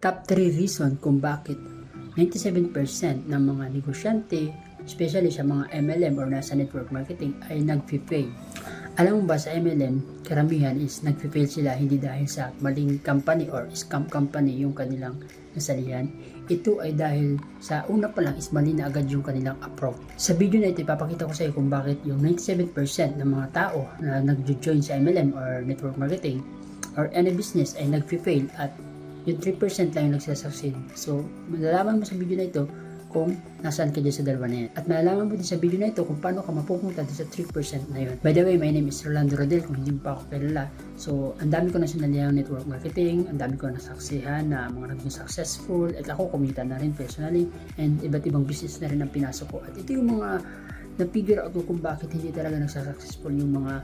Top 3 reason kung bakit 97% ng mga negosyante, especially sa mga MLM or nasa network marketing, ay nag-fail. Alam mo ba sa MLM, karamihan is nag-fail sila hindi dahil sa maling company or scam company yung kanilang nasalihan. Ito ay dahil sa una pa lang is mali na agad yung kanilang approach. Sa video na ito, ipapakita ko sa iyo kung bakit yung 97% ng mga tao na nag-join sa MLM or network marketing or any business ay nag-fail at yung 3% lang yung nagsasucceed. So, malalaman mo sa video na ito kung nasaan ka dyan sa dalawa na yan. At malalaman mo din sa video na ito kung paano ka mapupunta sa 3% na yun. By the way, my name is Rolando Rodel, kung hindi mo pa ako kilala. So, ang dami ko na sinalihan network marketing, ang dami ko na saksihan na mga naging successful, at ako kumita na rin personally, and iba't ibang business na rin ang pinasok ko. At ito yung mga na-figure out ko kung bakit hindi talaga nagsasuccessful yung mga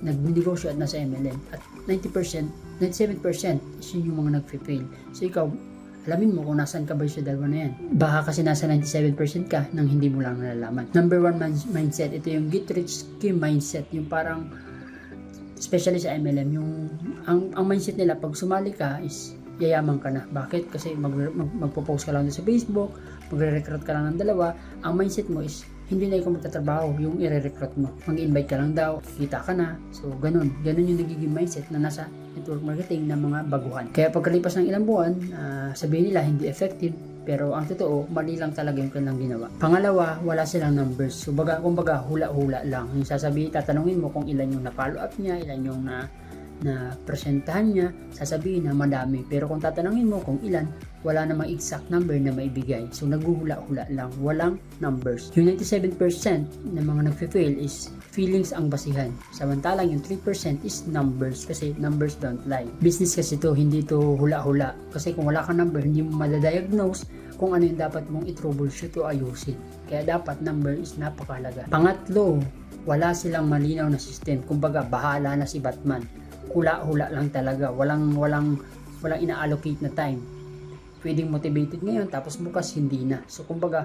nagnegosyo at nasa MLM. At 97% is yun yung mga nag-fail. So ikaw, alamin mo kung nasaan ka ba sa dalawa na yan. Baka kasi nasa 97% ka nang hindi mo lang nalalaman. Number 1 mindset, ito yung get rich scheme mindset. Yung parang, especially sa MLM, yung ang mindset nila pag sumali ka is yayaman ka na. Bakit? Kasi magpo-post ka lang sa Facebook, magre-recruit ka lang ng dalawa. Ang mindset mo is hindi na ikaw magtatrabaho, yung i-recruit mo. Mag-invite ka lang daw, kita ka na. So, ganun yung nagiging mindset na nasa network marketing ng mga baguhan. Kaya pagkalipas ng ilang buwan, sabihin nila hindi effective, pero ang totoo, mali lang talaga yung kanilang ginawa. Pangalawa, wala silang numbers. So, kumbaga, hula-hula lang. Yung sasabihin, tatanungin mo kung ilan yung na-follow up niya, ilan yung na presentahan niya, sasabihin na madami. Pero kung tatanungin mo kung ilan, wala namang exact number na maibigay. So, naghuhula-hula lang. Walang numbers. Yung 97% ng mga nag-fail is feelings ang basihan. Samantalang yung 3% is numbers kasi numbers don't lie. Business kasi to, hindi to hula-hula. Kasi kung wala kang number, hindi mo madadiagnose kung ano yung dapat mong i-troubleshoot o ayusin. Kaya dapat number is napakahalaga. Pangatlo, wala silang malinaw na system. Kumbaga, bahala na si Batman. Hula-hula lang talaga. Walang ina-allocate na time. Pwedeng motivated ngayon, tapos bukas hindi na. So, kumbaga,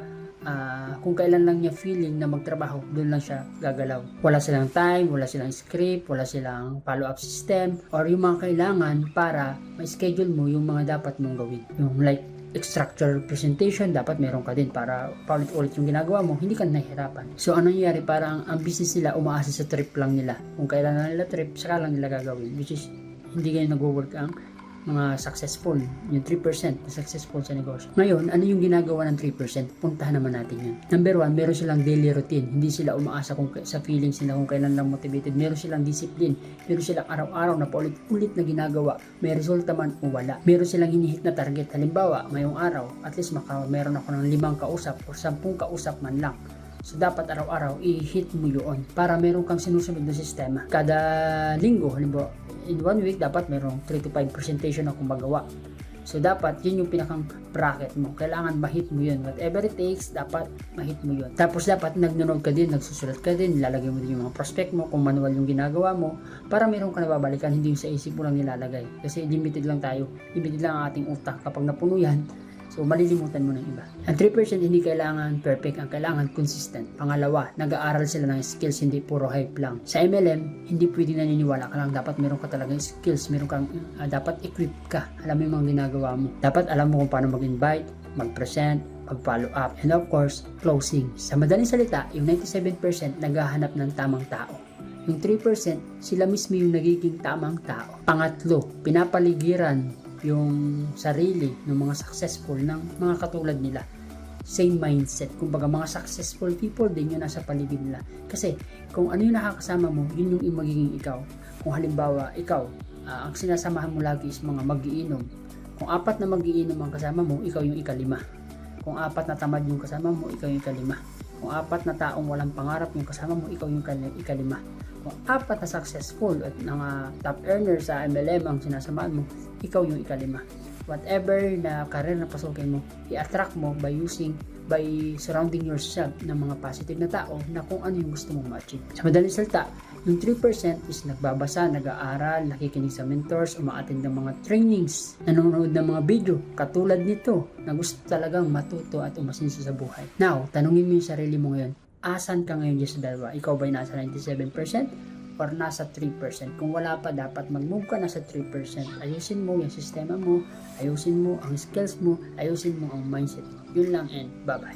kung kailan lang niya feeling na magtrabaho, doon lang siya gagalaw. Wala silang time, wala silang script, wala silang follow-up system, or yung mga kailangan para ma-schedule mo yung mga dapat mong gawin. Yung like, structure presentation, dapat meron ka din para paulit-ulit yung ginagawa mo, hindi ka nahihirapan. So, anong nangyayari? Parang ang business nila umaasa sa trip lang nila. Kung kailan na nila trip, saka lang nila gagawin. Which is, hindi ganyan nag-work ang mga successful, yung 3% na successful sa negosyo. Ngayon, ano yung ginagawa ng 3%? Puntahan naman natin yan. Number 1, meron silang daily routine. Hindi sila umaasa sa feelings nila kung kailan lang motivated. Meron silang discipline. Meron silang araw-araw na paulit-ulit na ginagawa. May resulta man o wala. Meron silang hinihit na target. Halimbawa, ngayong araw, at least meron ako ng 5 kausap o 10 kausap man lang. So, dapat araw-araw, i-hit mo yun para meron kang sinusunod na sistema. Kada linggo, halimbawa, in 1 week, dapat merong 3 to 5 presentation akong magawa. So, dapat, yun yung pinakang bracket mo. Kailangan ma-hit mo yun. Whatever it takes, dapat ma-hit mo yun. Tapos, dapat nagnunog ka din, nagsusulat ka din, nilalagay mo din yung mga prospect mo, kung manual yung ginagawa mo, para meron ka nababalikan, hindi yung sa isip mo lang nilalagay. Kasi limited lang tayo. Limited lang ang ating utak. Kapag napuno yan, so, malilimutan mo ng iba. Ang 3% hindi kailangan perfect, ang kailangan consistent. Pangalawa, nag-aaral sila ng skills, hindi puro hype lang. Sa MLM, hindi pwedeng naniniwala ka lang. Dapat meron ka talagang skills, meron kang, dapat equip ka. Alam mo yung mga ginagawa mo. Dapat alam mo kung paano mag-invite, mag-present, mag-follow up, and of course, closing. Sa madaling salita, yung 97% naghahanap ng tamang tao. Yung 3%, sila mismo yung nagiging tamang tao. Pangatlo, pinapaligiran yung sarili ng mga successful ng mga katulad nila. Same mindset. Kumbaga, mga successful people din yung nasa paligid nila. Kasi, kung ano yung nakakasama mo, yun yung magiging ikaw. Kung halimbawa, ikaw, ang sinasamahan mo lagi is mga mag-iinom. Kung 4 na mag-iinom ang kasama mo, ikaw yung ika-5. Kung 4 na tamad yung kasama mo, ikaw yung ika-5. Kung 4 na taong walang pangarap yung kasama mo, ikaw yung ika-5. Kung 4 na successful at mga top earners sa MLM ang sinasamahan mo, ikaw yung ika-5. Whatever na career na pasukin mo, i-attract mo by surrounding yourself ng mga positive na tao na kung ano yung gusto mong ma-achieve. Sa madaling salita, yung 3% is nagbabasa, nag-aaral, nakikinig sa mentors, umaattend ng mga trainings, nanonood ng mga video, katulad nito, na gusto talagang matuto at umasinso sa buhay. Now, tanungin mo yung sarili mo ngayon, asan ka ngayon dyan sa dalawa? Ikaw ba'y nasa 97% o far nasa 3%. Kung wala pa, dapat mag-move ka na sa 3%. Ayusin mo yung sistema mo, ayusin mo ang skills mo, ayusin mo ang mindset. Yun lang and bye-bye.